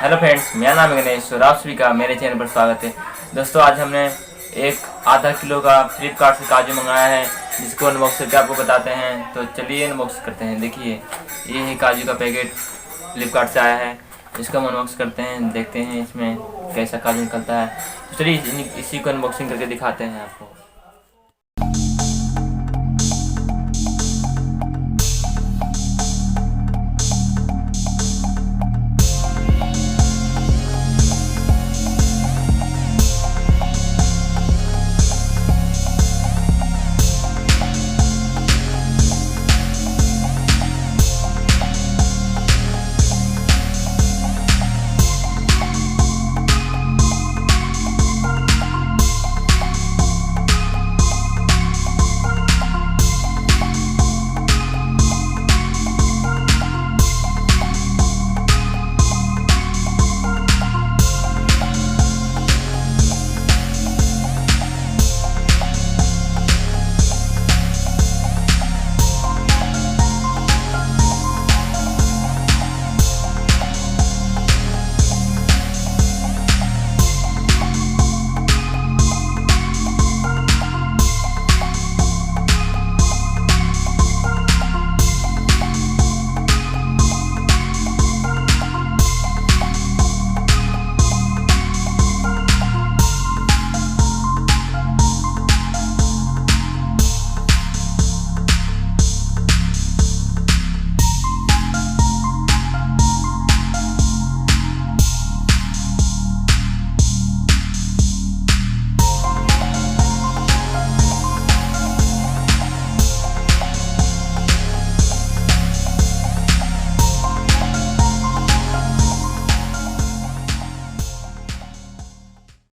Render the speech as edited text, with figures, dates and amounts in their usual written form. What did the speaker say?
Hello friends, मेरा नाम है गणेश और आप सभी का मेरे चैनल पर स्वागत है। दोस्तों, आज हमने एक आधा किलो का फ्लिपकार्ट से काजू मंगाया है, जिसको अनबॉक्स करके आपको बताते हैं। तो चलिए अनबॉक्स करते हैं। देखिए, ये है काजू का पैकेट, फ्लिपकार्ट से आया है। इसको हम अनबॉक्स करते हैं, देखते हैं इसमें कैसा काजू निकलता है। तो चलिए इसी को अनबॉक्सिंग करके दिखाते हैं आपको।